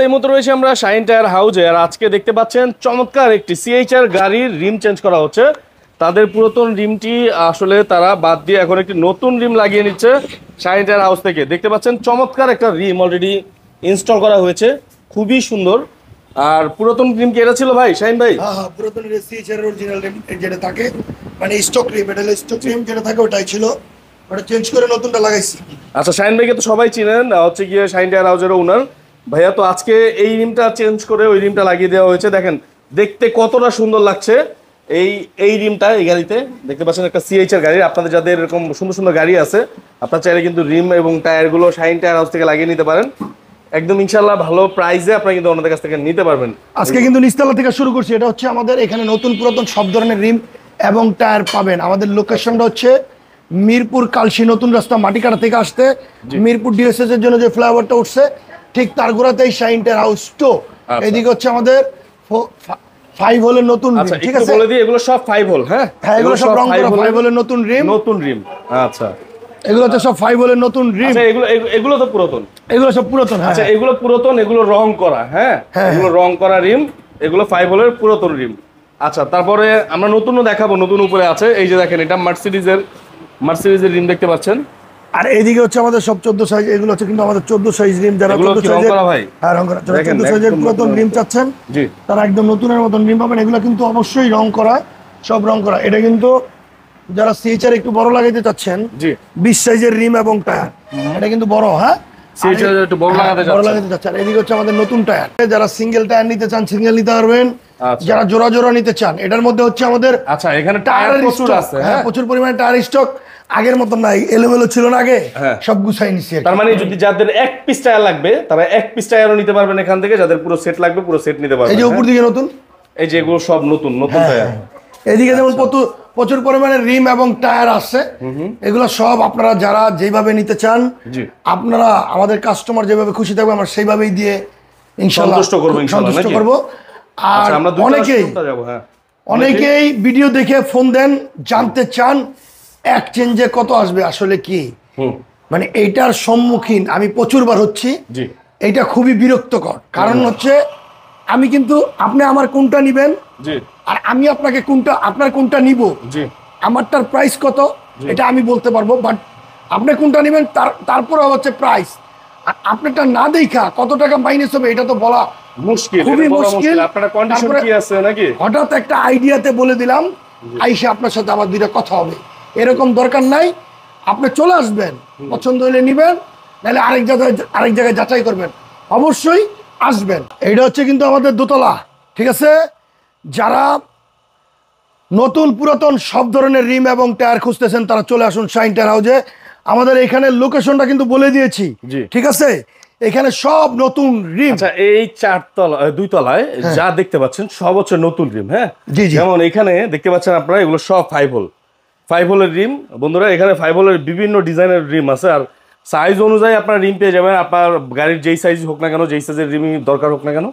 এই মুহূর্তে রয়েছে আমরা শাইন টায়ার হাউজে। আর আজকে দেখতে পাচ্ছেন চমৎকার একটি সিএইচআর গাড়ির রিম চেঞ্জ করা হচ্ছে। তাদের পুরাতন রিমটি আসলে তারা বাদ দিয়ে এখন একটি নতুন রিম লাগিয়ে নিচ্ছে শাইন টায়ার হাউস থেকে। দেখতে পাচ্ছেন চমৎকার একটা রিম অলরেডি ইনস্টল করা হয়েছে, খুবই সুন্দর। আর পুরাতন রিম কি এটা ছিল ভাই শাইন ভাই? হ্যাঁ, পুরাতন সিএইচআর অরিজিনাল রিম যেটা থাকে, মানে স্টক রিম, এটা স্টক রিম যেটা থাকে ওটাই ছিল, ওটা চেঞ্জ করে নতুনটা লাগাইছি। আচ্ছা, শাইন ভাইকে তো সবাই চিনেন, হচ্ছে গিয়ে শাইন টায়ার হাউজের ওনার ভাইয়া। তো আজকে এই রিমটা চেঞ্জ করে ওই রিমটা লাগিয়ে দেওয়া হয়েছে। দেখেন দেখতে কতটা সুন্দর লাগছে এই রিমটা এই গাড়িতে। দেখতে পাচ্ছেন একটা সিএইচআর গাড়ি। আপনাদের যাদের এরকম সুন্দর সুন্দর গাড়ি আছে, আপনার চাইলে কিন্তু রিম এবং টায়ারগুলো শাইন টায়ার হাউস থেকে লাগিয়ে নিতে পারেন একদম ইনশাল্লাহ ভালো প্রাইসে। আপনারা কিন্তু ওনাদের কাছ থেকে নিতে পারবেন। আজকে কিন্তু নিচতলা থেকে শুরু করছি। এটা হচ্ছে আমাদের এখানে নতুন পুরাতন সব ধরনের রিম এবং টায়ার পাবেন। আমাদের লোকেশনটা হচ্ছে মিরপুর কালশি নতুন রাস্তা মাটিকাটা থেকে আসতে মিরপুর ডিএসএস এর জন্য যে ফ্লাইওভারটা উঠছে ঠিক তার গোড়াতেই শাইন টায়ার হাউস টু। এদিকে হচ্ছে আমাদের 5 হোলের নতুন রিম। আচ্ছা, ঠিক একটু আছে, বলে দিই এগুলো সব 5 হোল। হ্যাঁ, এগুলো সব রং করা 5 হোলের নতুন রিম। নতুন রিম, আচ্ছা। এগুলো হচ্ছে সব 5 হোলের নতুন রিম। আচ্ছা, এগুলো তো পুরাতন। এগুলো সব পুরাতন। হ্যাঁ, আচ্ছা, এগুলো পুরাতন, এগুলো রং করা। হ্যাঁ, এগুলো রং করা রিম, এগুলো 5 হোলের পুরাতন রিম। আচ্ছা, তারপরে আমরা নতুনও দেখাবো। নতুন উপরে আছে, এই যে দেখেন এটা মার্সিডিজের রিম দেখতে পাচ্ছেন। আর এইদিকে হচ্ছে আমাদের সব 14 সাইজ। এগুলো হচ্ছে কিন্তু আমাদের 14 সাইজ রিম। যারা 14 সাইজের, হ্যাঁ রং করা, যারা 14 সাইজের পুরাতন রিম চাচ্ছেন তারা একদম নতুনের মতন রিম পাবেন। এগুলো কিন্তু অবশ্যই রং করা, সব রং করা। এটা কিন্তু যারা সিএইচআর একটু বড় লাগাইতে চাচ্ছেন, 20 সাইজের রিম এবং টায়ার, এটা কিন্তু বড়। হ্যাঁ, সিএইচআর একটু বড় লাগাতে চাচ্ছেন। এদিকে হচ্ছে আমাদের নতুন টায়ার। যারা সিঙ্গেল টায়ার নিতে চান সিঙ্গেল নিতে পারবেন, যারা জোড়া জোড়া নিতে চান। এটার মধ্যে হচ্ছে আমাদের আচ্ছা এখানে টায়ার প্রচুর আছে। হ্যাঁ, প্রচুর পরিমাণে টায়ার স্টক। আগের মতন নাই, এলোমেলো ছিল না আগে, সব গুছাই নিছি। তার মানে যদি যাদের এক পিস টায়ার লাগবে তারা এক পিস টায়ারও নিতে পারবেন এখান থেকে। যাদের পুরো সেট লাগবে পুরো সেট নিতে পারবেন। এই যে উপর দিকে নতুন, এই যে এগুলো সব নতুন টায়ার। এদিকে যেমন প্রচুর পরিমাণে রিম এবং টায়ার আছে। এগুলো সব আপনারা যারা যেভাবে নিতে চান, আপনারা আমাদের কাস্টমার যেভাবে খুশি থাকবে আমরা সেইভাবেই দিয়ে ইনশাআল্লাহ সন্তুষ্ট করব। আর অনেকেই ভিডিও দেখে ফোন দেন, জানতে চান এক্সচেঞ্জে কত আসবে আসলে কি। মানে এইটার সম্মুখীন আমি প্রচুরবার হচ্ছি। এইটা খুবই বিরক্তকর। কারণ হচ্ছে আমি কিন্তু আপনি আমার কোনটা নিবেন আর আমি আপনাকে আপনার কোনটা নিব, আমারটার প্রাইস কত এটা আমি বলতে পারবো, বাট আপনি কোনটা নেবেন তারপরে হচ্ছে প্রাইস। আর আপনারটা না দেখা কত টাকা মাইনাস হবে এটা তো বলা মুশকিল, খুবই মুশকিল। আপনার কন্ডিশন কি আছে নাকি হঠাৎ একটা আইডিয়াতে বলে দিলাম, আইসা আপনার সাথে আমার দুইটা কথা হবে, এরকম দরকার নাই। আপনি চলে আসবেন, পছন্দ হলে নিবেন, নাহলে আরেক জায়গায় যাচাই করবেন। অবশ্যই আসবেন। এইটা হচ্ছে কিন্তু আমাদের দোতলা। ঠিক আছে, যারা নতুন পুরাতন সব ধরনের রিম এবং টায়ার খুঁজতেছেন তারা চলে আসুন শাইন টায়ার হাউজে। আমাদের এখানে লোকেশনটা কিন্তু বলে দিয়েছি। ঠিক আছে, এখানে সব নতুন রিম। আচ্ছা, এই দুই তলায় যা দেখতে পাচ্ছেন সব হচ্ছে নতুন রিম। হ্যাঁ, যেমন এখানে দেখতে পাচ্ছেন আপনারা এগুলো সব 5 হোলের রিম। বন্ধুরা, এখানে 5 হোলের বিভিন্ন ডিজাইনের রিম আছে। আর সাইজ অনুযায়ী আপনার রিম পেয়ে যাবেন। আপনার গাড়ির যেই সাইজ হোক না কেন, যেই সাইজের রিম দরকার হোক না কেন,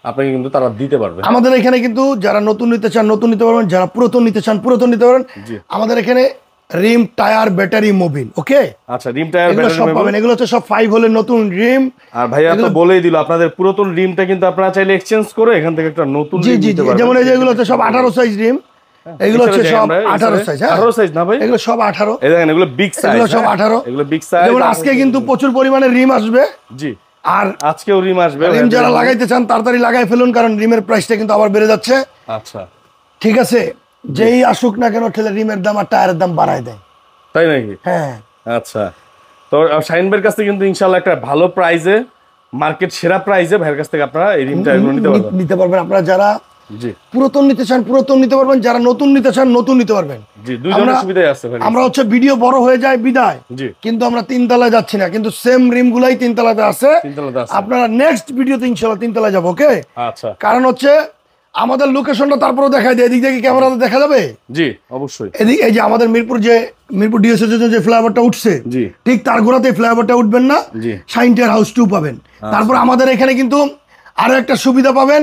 আপনাকে কিন্তু তারা দিতে পারবে। আমাদের এখানে কিন্তু যারা নতুন নিতে চান নতুন নিতে পারবেন, যারা পুরাতন নিতে চান পুরাতন নিতে পারবেন। আমাদের এখানে রিম, টায়ার, ব্যাটারি, মোবিল। ওকে, আচ্ছা, রিম, টায়ার, ব্যাটারি সব পাবেন। এগুলো হচ্ছে সব 5 হোলের নতুন রিম। আর ভাইয়া তো বলেই দিল আপনাদের পুরাতন রিমটা কিন্তু আপনারা চাইলে এক্সচেঞ্জ করে এখান থেকে একটা নতুন রিম নিতে পারবেন। যেমন এই যে এগুলো হচ্ছে সব 18 সাইজ রিম। এগুলো হচ্ছে সব 18 সাইজ। 18 সাইজ না ভাই, এগুলো সব 18। এই দেখেন এগুলো বিগ সাইজ, এগুলো সব 18। এগুলো বিগ সাইজ। যেমন আজকে কিন্তু প্রচুর পরিমাণে রিম আসবে। আর আজকেও রিম আসবে। রিম যারা লাগাইতে চান তাড়াতাড়ি লাগাই ফেলুন, কারণ রিমের প্রাইসটা কিন্তু আবার বেড়ে যাচ্ছে। আচ্ছা, ঠিক আছে, যেই আসুক না কেন ঠেলে রিমের দাম আর টায়ারের দাম বাড়ায় দেয়। তাই নাকি? হ্যাঁ। আচ্ছা, তো শাইন ভাইয়ের কাছ থেকে কিন্তু ইনশাআল্লাহ একটা ভালো প্রাইসে, মার্কেট সেরা প্রাইসে ভাইয়ের কাছ থেকে আপনারা এই রিমটা নিতে পারবেন। আপনারা যারা পুরাতন নিতে চান পুরাতন নিতে পারবেন, যারা নতুন নিতে চান নতুন নিতে পারবেন। দুই ধরনের সুবিধাই আছে ভাই। আমরা হচ্ছে ভিডিও বড় হয়ে যায় বিদায়, কিন্তু আমরা 3 তলায় যাচ্ছি না, কিন্তু সেম রিম গুলাই 3 তলাতে আছে। আপনারা নেক্সট ভিডিওতে ইনশাআল্লাহ 3 তলায় যাবো। ওকে, আচ্ছা। কারণ হচ্ছে আমাদের লোকেশনটা তারপরে দেখাই দেয়। এদিক থেকে ক্যামেরাতে দেখা যাবে। জি, অবশ্যই। এদিক এই যে আমাদের মিরপুর ডিএসএস যে ফ্লাইওভারটা উঠছে, ঠিক তার গোড়াতে ফ্লাইওভারটা উঠবেন না, শাইন টায়ার হাউস 2 পাবেন। তারপর আমাদের এখানে কিন্তু আরো একটা সুবিধা পাবেন,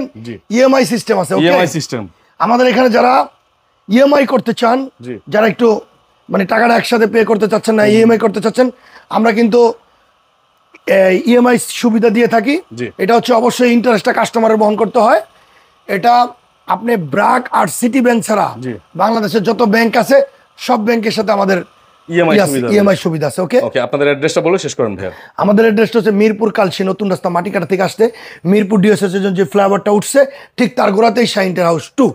ইএমআই সিস্টেম আছে। ইএমআই সিস্টেম আমাদের এখানে যারা ইএমআই করতে চান, যারা একটু মানে টাকাটা একসাথে পে করতে চাচ্ছেন না, ইএমআই করতে চাচ্ছেন, আমরা কিন্তু ইএমআই সুবিধা দিয়ে থাকি। জি। এটা হচ্ছে অবশ্যই ইন্টারেস্টটা কাস্টমারের বহন করতে হয়। এটা আপনি ব্র্যাক আর সিটি ব্যাংক ছাড়া জি। বাংলাদেশের যত ব্যাংক আছে সব ব্যাংকের সাথে আমাদের ইএমআই সুবিধা ইএমআই সুবিধা আছে। ওকে, ওকে, আপনাদের অ্যাড্রেসটা বলে শেষ করেন ভাইয়া। আমাদের অ্যাড্রেসটা হচ্ছে মিরপুর কালসি নতুন রাস্তা মাটিকাটা থেকে আসতে মিরপুর ডিএসএস যে ফ্লাইওভারটা উঠছে ঠিক তার গোড়াতেই শাইন টের হাউস 2।